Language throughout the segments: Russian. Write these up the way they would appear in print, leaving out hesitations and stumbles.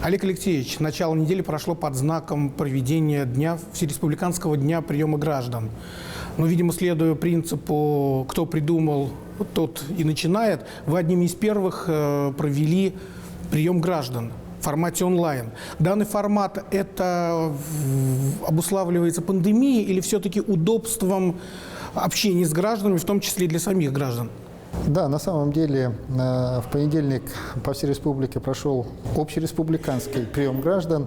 Олег Алексеевич, начало недели прошло под знаком проведения Всереспубликанского дня приема граждан. Но, видимо, следуя принципу «кто придумал, тот и начинает», вы одними из первых провели прием граждан в формате онлайн. Данный формат это обуславливается пандемией или все-таки удобством общения с гражданами, в том числе и для самих граждан? Да, на самом деле в понедельник по всей республике прошел общереспубликанский прием граждан,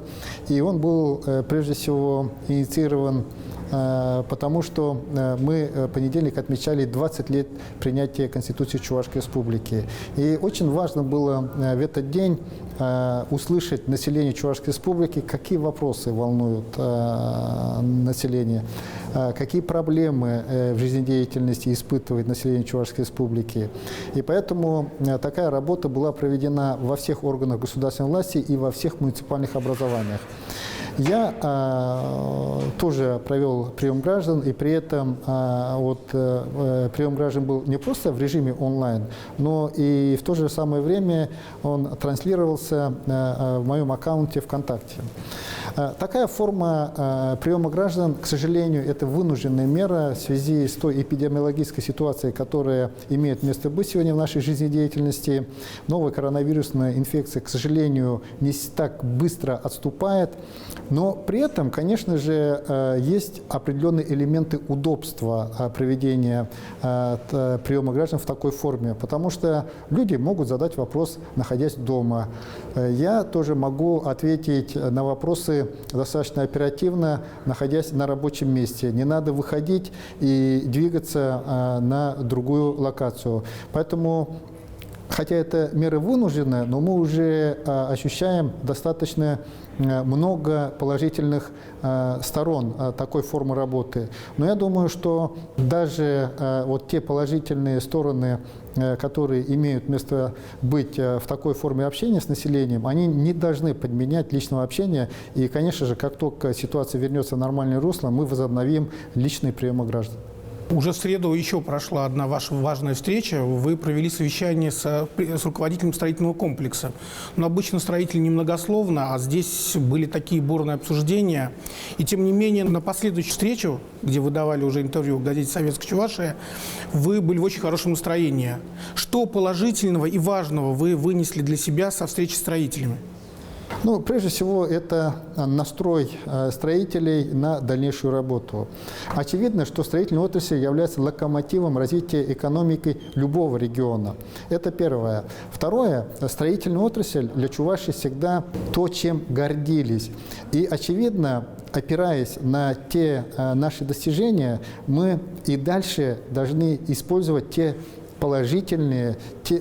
и он был прежде всего инициирован потому, что мы понедельник отмечали 20 лет принятия Конституции Чувашской Республики. И очень важно было в этот день услышать население Чувашской Республики, какие вопросы волнуют население, какие проблемы в жизнедеятельности испытывает население Чувашской Республики. И поэтому такая работа была проведена во всех органах государственной власти и во всех муниципальных образованиях. Я тоже провел прием граждан, и при этом прием граждан был не просто в режиме онлайн, но и в то же самое время он транслировался в моем аккаунте ВКонтакте. Такая форма приема граждан, к сожалению, это вынужденная мера в связи с той эпидемиологической ситуацией, которая имеет место быть сегодня в нашей жизнедеятельности. Новая коронавирусная инфекция, к сожалению, не так быстро отступает. Но при этом, конечно же, есть определенные элементы удобства проведения приема граждан в такой форме, потому что люди могут задать вопрос, находясь дома. Я тоже могу ответить на вопросы достаточно оперативно, находясь на рабочем месте. Не надо выходить и двигаться на другую локацию. Поэтому, хотя это мера вынужденная, но мы уже ощущаем достаточно много положительных сторон такой формы работы. Но я думаю, что даже вот те положительные стороны, которые имеют место быть в такой форме общения с населением, они не должны подменять личного общения. И, конечно же, как только ситуация вернется в нормальное русло, мы возобновим личные приемы граждан. Уже в среду еще прошла одна ваша важная встреча. Вы провели совещание с руководителем строительного комплекса. Но обычно строители немногословно, а здесь были такие бурные обсуждения. И тем не менее, на последующую встречу, где вы давали уже интервью в газете «Советская Чувашия», вы были в очень хорошем настроении. Что положительного и важного вы вынесли для себя со встречи с строителями? Ну, прежде всего, это настрой строителей на дальнейшую работу. Очевидно, что строительная отрасль является локомотивом развития экономики любого региона. Это первое. Второе, строительная отрасль для Чувашии всегда то, чем гордились. И, очевидно, опираясь на те наши достижения, мы и дальше должны использовать те положительные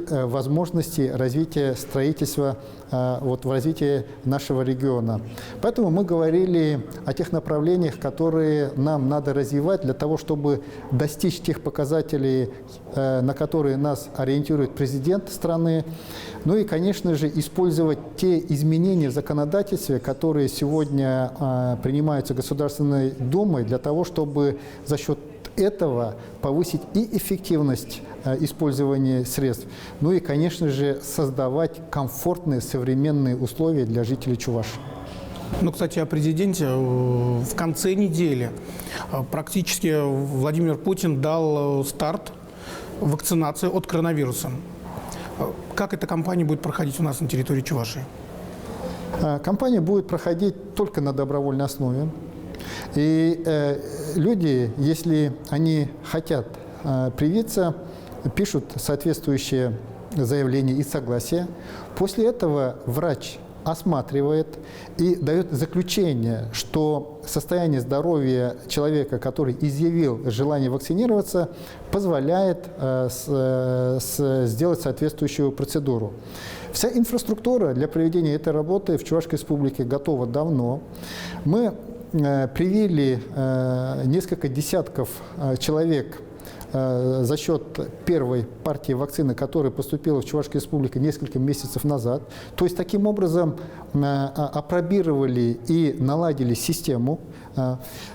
возможности развития строительства в развитии нашего региона. Поэтому мы говорили о тех направлениях, которые нам надо развивать для того, чтобы достичь тех показателей, на которые нас ориентирует президент страны. Ну и, конечно же, использовать те изменения в законодательстве, которые сегодня принимаются Государственной Думой, для того, чтобы за счет этого повысить и эффективность использования средств, ну и, конечно же, создавать комфортные современные условия для жителей Чувашии. Ну, кстати, о президенте. В конце недели практически Владимир Путин дал старт вакцинации от коронавируса. Как эта кампания будет проходить у нас на территории Чувашии? Кампания будет проходить только на добровольной основе. И люди, если они хотят привиться, пишут соответствующее заявление и согласие. После этого врач осматривает и дает заключение, что состояние здоровья человека, который изъявил желание вакцинироваться, позволяет сделать соответствующую процедуру. Вся инфраструктура для проведения этой работы в Чувашской Республике готова давно. Мы привили несколько десятков человек за счет первой партии вакцины, которая поступила в Чувашскую Республику несколько месяцев назад. То есть таким образом апробировали и наладили систему.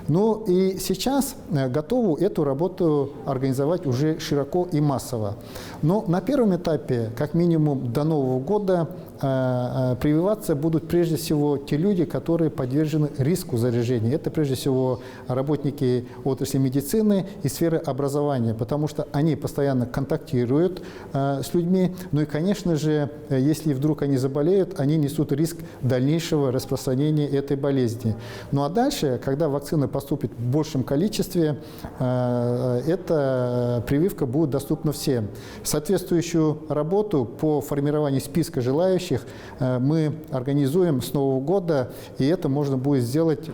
Ну и сейчас готовы эту работу организовать уже широко и массово. Но на первом этапе, как минимум до Нового года, прививаться будут прежде всего те люди, которые подвержены риску заражения. Это прежде всего работники отрасли медицины и сферы образования, потому что они постоянно контактируют с людьми. Ну и, конечно же, если вдруг они заболеют, они несут риск дальнейшего распространения этой болезни. Ну а дальше, когда вакцина поступит в большем количестве, эта прививка будет доступна всем. Соответствующую работу по формированию списка желающих мы организуем с Нового года, и это можно будет сделать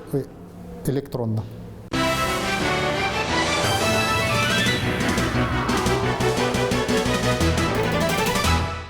электронно.